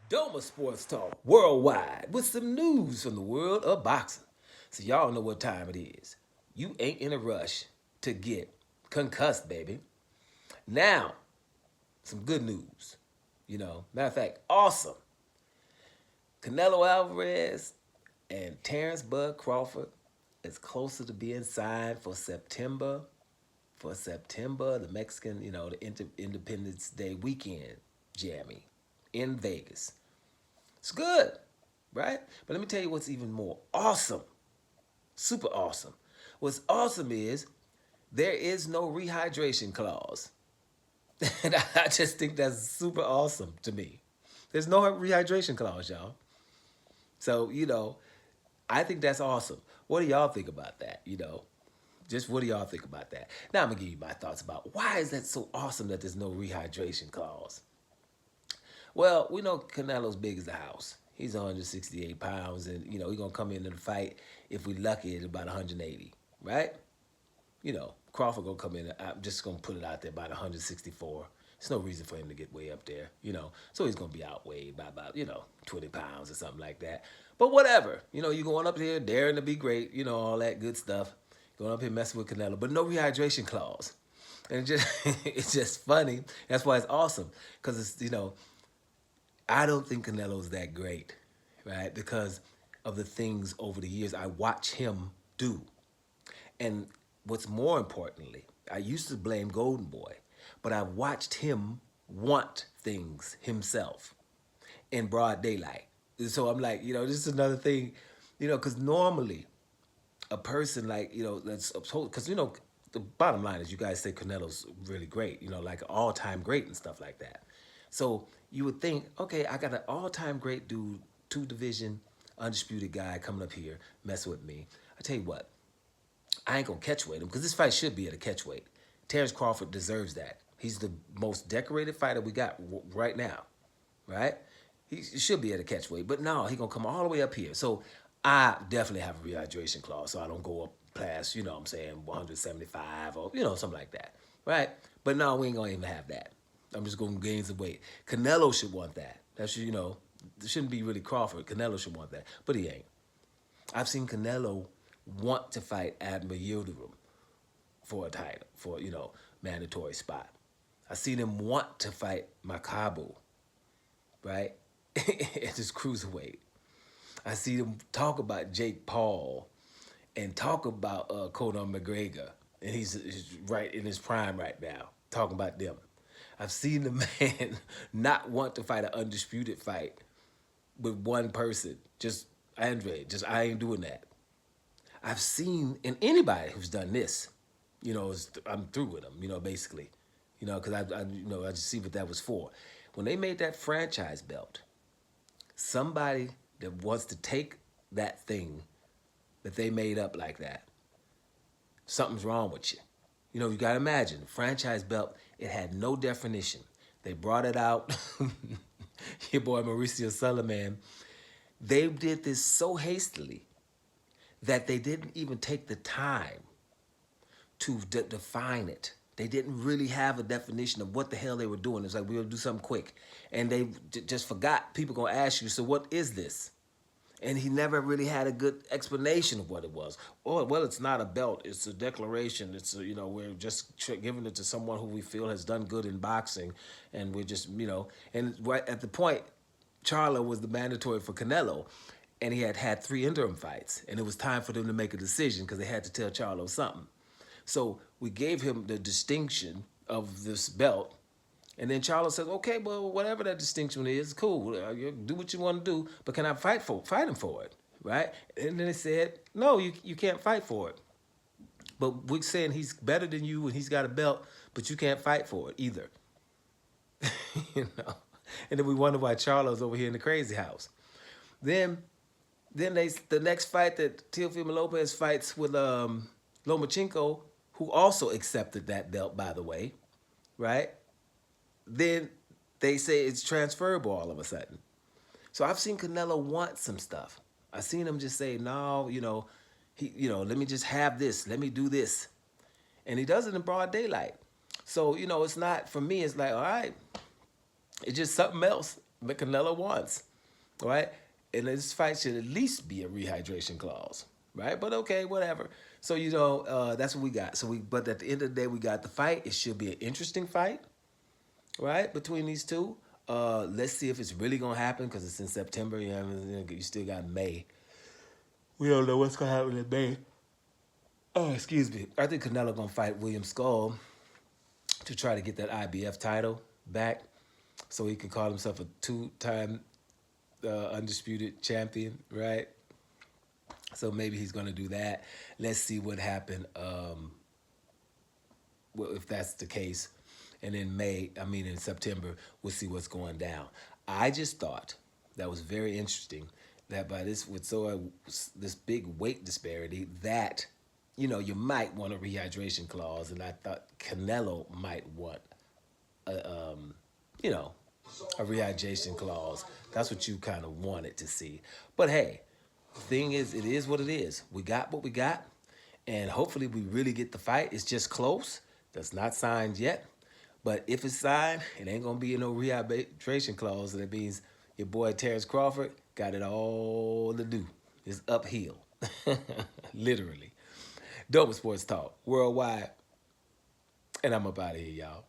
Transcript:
Doma Sports Talk worldwide with some news from the world of boxing. So y'all know what time it is. You ain't in a rush to get concussed, baby. Now, some good news. Matter of fact, awesome. Canelo Alvarez and Terrence Bud Crawford is closer to being signed for September. For September, the Mexican, the Independence Day weekend jammy in Vegas. It's good, right? But let me tell you what's even more awesome. Super awesome. What's awesome is there is no rehydration clause. And I just think that's super awesome to me. There's no rehydration clause, y'all. So, I think that's awesome. What do y'all think about that? Just what do y'all think about that? Now I'm gonna give you my thoughts about why is that so awesome that there's no rehydration clause. Well, we know Canelo's big as the house. He's 168 pounds, and he's gonna come into the fight if we lucky at about 180, right? Crawford gonna come in. I'm just gonna put it out there about 164. There's no reason for him to get way up there. So he's gonna be outweighed by about 20 pounds or something like that. But whatever, you going up here, daring to be great, all that good stuff. Going up here messing with Canelo, but no rehydration clause, and it's just funny. That's why it's awesome because it's. I don't think Canelo's that great, right? Because of the things over the years I watch him do. And what's more importantly, I used to blame Golden Boy, but I watched him want things himself in broad daylight. So I'm like, this is another thing, because normally a person like, that's because, the bottom line is you guys say Canelo's really great, like an all-time great and stuff like that. So you would think, okay, I got an all-time great dude, two-division, undisputed guy coming up here, messing with me. I tell you what, I ain't gonna catch weight him because this fight should be at a catch weight. Terrence Crawford deserves that. He's the most decorated fighter we got right now, right? He should be at a catch weight, but no, he gonna come all the way up here. So I definitely have a rehydration clause, so I don't go up past, what I'm saying, 175 or, something like that, right? But no, we ain't gonna even have that. I'm just going to gain some weight. Canelo should want that. That should, it shouldn't be really Crawford. Canelo should want that. But he ain't. I've seen Canelo want to fight Admiral Yildirim for a title, for, mandatory spot. I've seen him want to fight Makabu, right? At his cruiserweight. I see him talk about Jake Paul and talk about Conor McGregor. And he's right in his prime right now, talking about them. I've seen the man not want to fight an undisputed fight with one person. Just Andre. I ain't doing that. I've seen, and anybody who's done this, I'm through with them, basically. Because I just see what that was for. When they made that franchise belt, somebody that wants to take that thing that they made up like that, something's wrong with you. You got to imagine, the franchise belt, it had no definition. They brought it out. Your boy Mauricio Sulaimán. They did this so hastily that they didn't even take the time to define it. They didn't really have a definition of what the hell they were doing. It's like, we'll do something quick. And they just forgot. People going to ask you, so what is this? And he never really had a good explanation of what it was. Oh, well, it's not a belt. It's a declaration. It's, we're just giving it to someone who we feel has done good in boxing. And we're just, and right at the point, Charlo was the mandatory for Canelo. And he had 3 interim fights. And it was time for them to make a decision because they had to tell Charlo something. So we gave him the distinction of this belt. And then Charlo says, okay, well, whatever that distinction is, cool. You do what you want to do, but can I fight him for it, right? And then they said, no, you can't fight for it. But we're saying he's better than you and he's got a belt, but you can't fight for it either. And then we wonder why Charlo's over here in the crazy house. Then the next fight that Teofimo Lopez fights with Lomachenko, who also accepted that belt, by the way, right? Then they say it's transferable all of a sudden. So I've seen Canelo want some stuff. I've seen him just say, no, let me just have this. Let me do this. And he does it in broad daylight. So, it's not, for me, it's like, all right, it's just something else. Canelo wants, right? And this fight should at least be a rehydration clause, right? But okay, whatever. So that's what we got. But at the end of the day, we got the fight. It should be an interesting fight, right, between these two. Let's see if it's really gonna happen because it's in September. You still got May. We don't know what's gonna happen in May. Oh, excuse me. I think Canelo gonna fight William Skull to try to get that IBF title back, so he can call himself a two-time undisputed champion, right? So maybe he's gonna do that. Let's see what happened. Well, if that's the case, and in September, we'll see what's going down. I just thought that was very interesting that by this this big weight disparity that you might want a rehydration clause, and I thought Canelo might want a you know a rehydration clause. That's what you kind of wanted to see. But hey, the thing is, it is what it is. We got what we got, and hopefully we really get the fight. It's just close. That's not signed yet. But if it's signed, it ain't going to be no rehydration clause. And that means your boy Terrence Crawford got it all to do. It's uphill. Literally. Dope Sports Talk worldwide. And I'm up out of here, y'all.